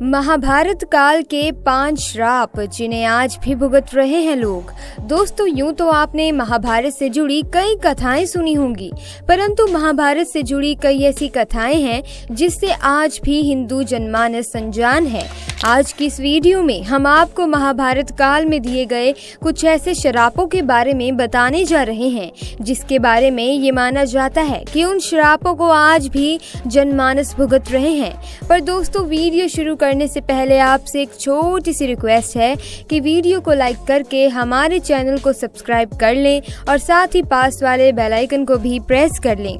महाभारत काल के 5 श्राप जिन्हें आज भी भुगत रहे हैं लोग। दोस्तों, यूं तो आपने महाभारत से जुड़ी कई कथाएं सुनी होंगी, परंतु महाभारत से जुड़ी कई ऐसी कथाएं हैं जिससे आज भी हिंदू जनमानस अनजान है। आज की इस वीडियो में हम आपको महाभारत काल में दिए गए कुछ ऐसे श्रापों के बारे में बताने जा रहे हैं जिसके बारे में ये माना जाता है कि उन श्रापों को आज भी जनमानस भुगत रहे हैं। पर दोस्तों, वीडियो शुरू करने से पहले आपसे एक छोटी सी रिक्वेस्ट है कि वीडियो को लाइक करके हमारे चैनल को सब्सक्राइब कर लें और साथ ही पास वाले बेल आइकन को भी प्रेस कर लें।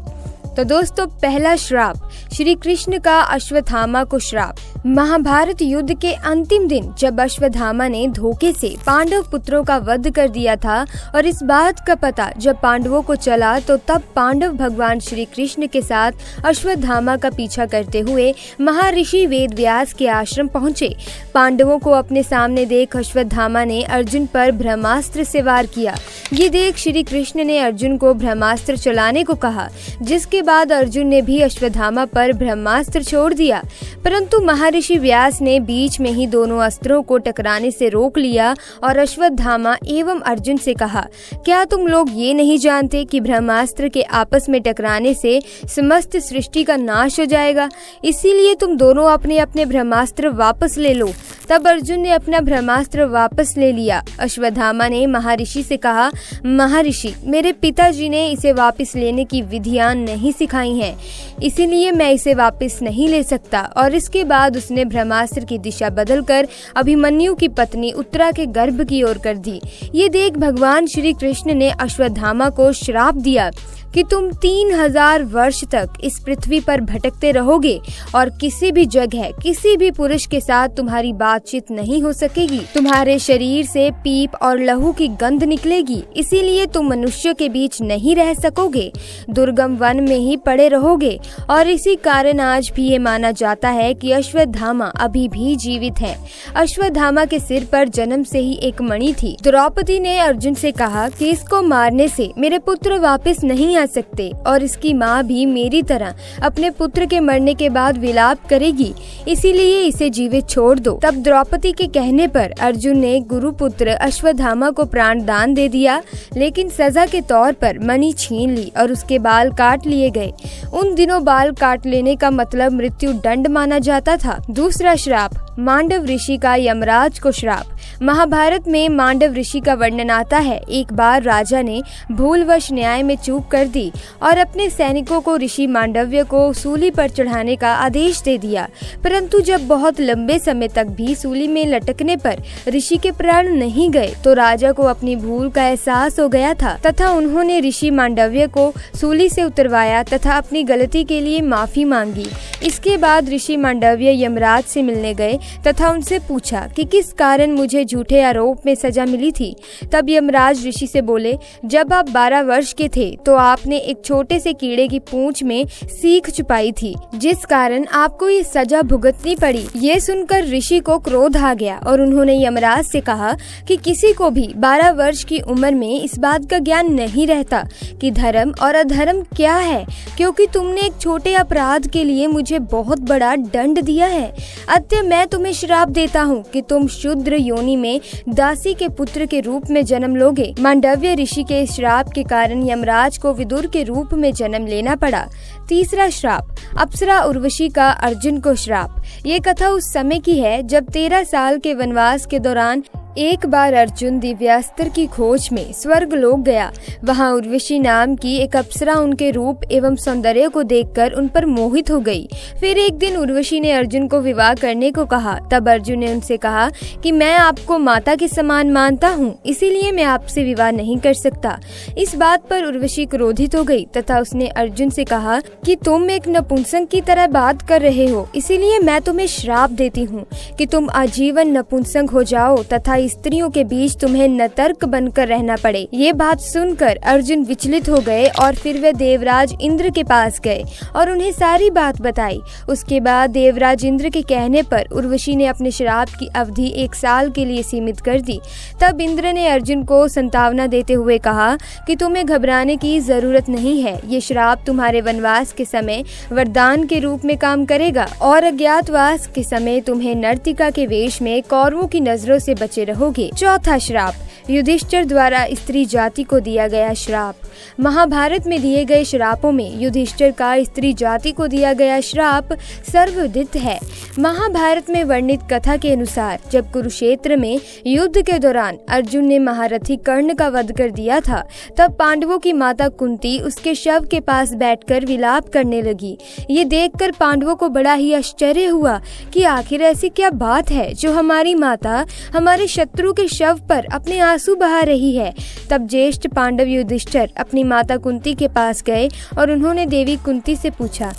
तो दोस्तों, पहला श्राप, श्री कृष्ण का अश्वत्थामा को श्राप। महाभारत युद्ध के अंतिम दिन जब अश्वत्थामा ने धोखे से पांडव पुत्रों का वध कर दिया था और इस बात का पता जब पांडवों को चला तो तब पांडव भगवान श्री कृष्ण के साथ अश्वत्थामा का पीछा करते हुए महर्षि वेदव्यास के आश्रम पहुंचे। पांडवों को अपने सामने देख अश्वत्थामा ने अर्जुन पर ब्रह्मास्त्र से वार किया। ये देख श्री कृष्ण ने अर्जुन को ब्रह्मास्त्र चलाने को कहा, जिसके बाद अर्जुन ने भी अश्वत्थामा पर ब्रह्मास्त्र छोड़ दिया, परंतु महर्षि व्यास ने बीच में ही दोनों अस्त्रों को टकराने से रोक लिया और अश्वत्थामा एवं अर्जुन से कहा, क्या तुम लोग ये नहीं जानते कि ब्रह्मास्त्र के आपस में टकराने से समस्त सृष्टि का नाश हो जाएगा? इसीलिए तुम दोनों अपने अपने ब्रह्मास्त्र वापस ले लो। तब अर्जुन ने अपना ब्रह्मास्त्र वापस ले लिया। अश्वत्थामा ने महर्षि से कहा, महर्षि, मेरे पिताजी ने इसे वापस लेने की विधियां नहीं सिखाई हैं, इसीलिए मैं इसे वापस नहीं ले सकता। और इसके बाद उसने ब्रह्मास्त्र की दिशा बदलकर अभिमन्यु की पत्नी उत्तरा के गर्भ की ओर कर दी। ये देख भगवान श्री कृष्ण ने अश्वत्थामा को श्राप दिया कि तुम 3000 वर्ष तक इस पृथ्वी पर भटकते रहोगे और किसी भी जगह किसी भी पुरुष के साथ तुम्हारी बातचीत नहीं हो सकेगी। तुम्हारे शरीर से पीप और लहू की गंध निकलेगी, इसीलिए तुम मनुष्य के बीच नहीं रह सकोगे, दुर्गम वन में ही पड़े रहोगे। और इसी कारण आज भी ये माना जाता है कि अश्वत्थामा अभी भी जीवित है। अश्वत्थामा के सिर पर जन्म से ही एक मणि थी। द्रौपदी ने अर्जुन से कहा कि इसको मारने से मेरे पुत्र वापस नहीं सकते और इसकी माँ भी मेरी तरह अपने पुत्र के मरने के बाद विलाप करेगी, इसीलिए इसे जीवित छोड़ दो। तब द्रौपदी के कहने पर अर्जुन ने गुरुपुत्र अश्वत्थामा को प्राण दान दे दिया, लेकिन सजा के तौर पर मणि छीन ली और उसके बाल काट लिए गए। उन दिनों बाल काट लेने का मतलब मृत्यु दंड माना जाता था। दूसरा श्राप, मांडव ऋषि का यमराज को श्राप। महाभारत में मांडव ऋषि का वर्णन आता है। एक बार राजा ने भूलवश न्याय में चूक कर दी और अपने सैनिकों को ऋषि मांडव्य को सूली पर चढ़ाने का आदेश दे दिया, परंतु जब बहुत लंबे समय तक भी सूली में लटकने पर ऋषि के प्राण नहीं गए तो राजा को अपनी भूल का एहसास हो गया था तथा उन्होंने ऋषि मांडव्य को सूली से उतरवाया तथा अपनी गलती के लिए माफी मांगी। इसके बाद ऋषि मांडव्य यमराज से मिलने गए तथा उनसे पूछा कि किस कारण मुझे झूठे आरोप में सजा मिली थी। तब यमराज ऋषि से बोले, जब आप 12 वर्ष के थे तो आपने एक छोटे से कीड़े की पूंछ में सीख छुपाई थी, जिस कारण आपको ये सजा भुगतनी पड़ी। ये सुनकर ऋषि को क्रोध आ गया और उन्होंने यमराज से कहा कि किसी को भी 12 वर्ष की उम्र में इस बात का ज्ञान नहीं रहता कि धर्म और अधर्म क्या है, क्योंकि तुमने एक छोटे अपराध के लिए मुझे बहुत बड़ा दंड दिया है। अतः मैं तुम्हें श्राप देता हूँ कि तुम शूद्र योनि में दासी के पुत्र के रूप में जन्म लोगे। मांडव्य ऋषि के श्राप के कारण यमराज को विदुर के रूप में जन्म लेना पड़ा। तीसरा श्राप, अप्सरा उर्वशी का अर्जुन को श्राप। ये कथा उस समय की है जब 13 साल के वनवास के दौरान एक बार अर्जुन दिव्यास्त्र की खोज में स्वर्ग लोक गया। वहां उर्वशी नाम की एक अप्सरा उनके रूप एवं सौंदर्य को देखकर उन पर मोहित हो गई। फिर एक दिन उर्वशी ने अर्जुन को विवाह करने को कहा। तब अर्जुन ने उनसे कहा कि मैं आपको माता के समान मानता हूँ, इसीलिए मैं आपसे विवाह नहीं कर सकता। इस बात पर उर्वशी क्रोधित हो गई तथा उसने अर्जुन से कहा कि तुम एक नपुंसक की तरह बात कर रहे हो, इसीलिए मैं तुम्हें श्राप देती हूँ कि तुम आजीवन नपुंसक हो जाओ तथा स्त्रियों के बीच तुम्हें नतर्क बनकर रहना पड़े। ये बात सुनकर अर्जुन विचलित हो गए और फिर वे देवराज इंद्र के पास गए और उन्हें सारी बात बताई। उसके बाद देवराज इंद्र के कहने पर उर्वशी ने अपने श्राप की अवधि 1 साल के लिए सीमित कर दी। तब इंद्र ने अर्जुन को संतावना देते हुए कहा कि तुम्हें घबराने की जरूरत नहीं है। ये श्राप तुम्हारे वनवास के समय वरदान के रूप में काम करेगा और अज्ञातवास के समय तुम्हें नर्तिका के वेश में कौरवों की नजरों से बचे रहोगे। चौथा श्राप, युधिष्ठिर द्वारा स्त्री जाति को दिया गया श्राप। महाभारत में दिए गए श्रापों में युधिष्ठिर का स्त्री जाति को दिया गया श्राप सर्वविदित है। महाभारत में वर्णित कथा के अनुसार जब कुरुक्षेत्र में युद्ध के दौरान अर्जुन ने महारथी कर्ण का वध कर दिया था, तब पांडवों की माता कुंती उसके शव के पास बैठकर विलाप करने लगी। ये देखकर पांडवों को बड़ा ही आश्चर्य हुआ कि आखिर ऐसी क्या बात है जो हमारी माता हमारे शत्रु के शव पर अपने आंसू बहा रही है। तब ज्येष्ठ पांडव युधिष्ठिर अपनी माता कुंती के पास गए और उन्होंने देवी कुंती से पूछा,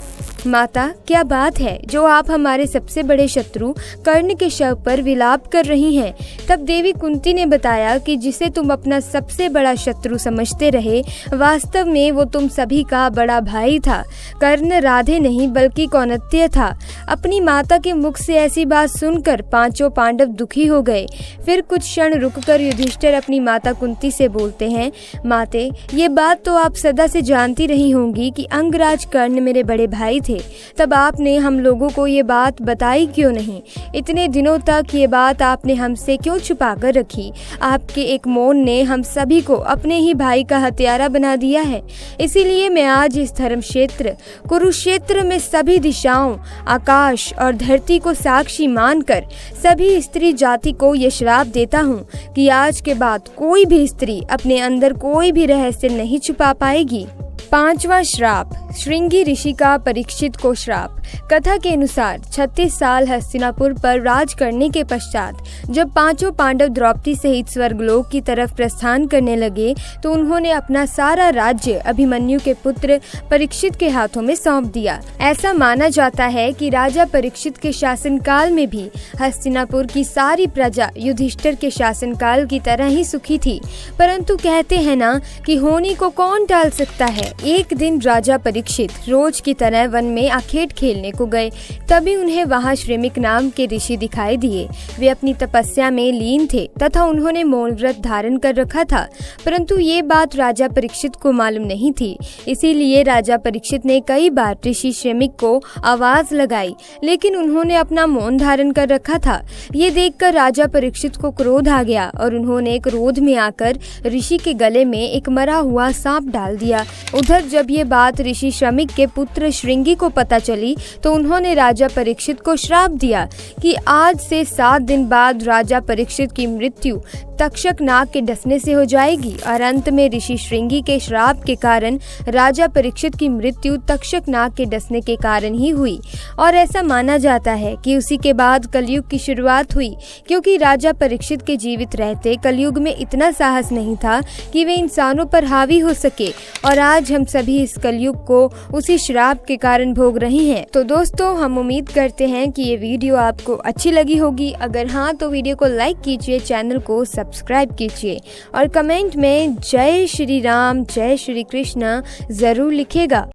माता क्या बात है जो आप हमारे सबसे बड़े शत्रु कर्ण के शव पर विलाप कर रही हैं। तब देवी कुंती ने बताया कि जिसे तुम अपना सबसे बड़ा शत्रु समझते रहे, वास्तव में वो तुम सभी का बड़ा भाई था। कर्ण राधे नहीं बल्कि कौन्तेय था। अपनी माता के मुख से ऐसी बात सुनकर पांचों पांडव दुखी हो गए। फिर कुछ क्षण रुककर युधिष्ठिर अपनी माता कुंती से बोलते हैं, माते ये बात तो आप सदा से जानती रही होंगी कि अंगराज कर्ण मेरे बड़े भाई थे। तब आपने हम लोगों को ये बात बताई क्यों नहीं? इतने दिनों तक ये बात आपने हमसे क्यों छुपा कर रखी? आपके एक मौन ने हम सभी को अपने ही भाई का हत्यारा बना दिया है। इसीलिए मैं आज इस धर्म क्षेत्र कुरुक्षेत्र में सभी दिशाओं, आकाश और धरती को साक्षी मानकर सभी स्त्री जाति को ये श्राप देता हूँ कि आज के बाद कोई भी स्त्री अपने अंदर कोई भी रहस्य नहीं छुपा पाएगी। पांचवा श्राप, श्रृंगी ऋषि का परीक्षित को श्राप। कथा के अनुसार 36 साल हस्तिनापुर पर राज करने के पश्चात जब पांचों पांडव द्रौपदी सहित स्वर्गलोक की तरफ प्रस्थान करने लगे तो उन्होंने अपना सारा राज्य अभिमन्यु के पुत्र परीक्षित के हाथों में सौंप दिया। ऐसा माना जाता है कि राजा परीक्षित के शासनकाल में भी हस्तिनापुर की सारी प्रजा युधिष्ठिर के शासनकाल की तरह ही सुखी थी। परंतु कहते हैं ना कि होने को कौन टाल सकता है। एक दिन राजा परीक्षित रोज की तरह वन में आखेट खेलने को गए। तभी उन्हें वहां श्रेमिक नाम के ऋषि दिखाई दिए। वे अपनी तपस्या में लीन थे तथा उन्होंने मौन व्रत धारण कर रखा था, परंतु ये बात राजा परीक्षित को मालूम नहीं थी। इसीलिए राजा परीक्षित ने कई बार ऋषि श्रेमिक को आवाज लगाई, लेकिन उन्होंने अपना मौन धारण कर रखा था। ये देखकर राजा परीक्षित को क्रोध आ गया और उन्होंने क्रोध में आकर ऋषि के गले में एक मरा हुआ सांप डाल दिया। उधर जब ये बात ऋषि श्रमिक के पुत्र श्रृंगी को पता चली तो उन्होंने राजा परीक्षित को श्राप दिया कि आज से 7 दिन बाद राजा परीक्षित की मृत्यु तक्षक नाग के डसने से हो जाएगी। और अंत में ऋषि श्रृंगी के श्राप के कारण राजा परीक्षित की मृत्यु तक्षक नाग के डसने के कारण ही हुई। और ऐसा माना जाता है कि उसी के बाद कलयुग की शुरुआत हुई, क्योंकि राजा परीक्षित के जीवित रहते कलयुग में इतना साहस नहीं था कि वे इंसानों पर हावी हो सके। और आज हम सभी इस कलयुग को उसी श्राप के कारण भोग रहे हैं। तो दोस्तों, हम उम्मीद करते हैं कि ये वीडियो आपको अच्छी लगी होगी। अगर हाँ तो वीडियो को लाइक कीजिए, चैनल को सब्सक्राइब कीजिए और कमेंट में जय श्री राम, जय श्री कृष्ण जरूर लिखिएगा।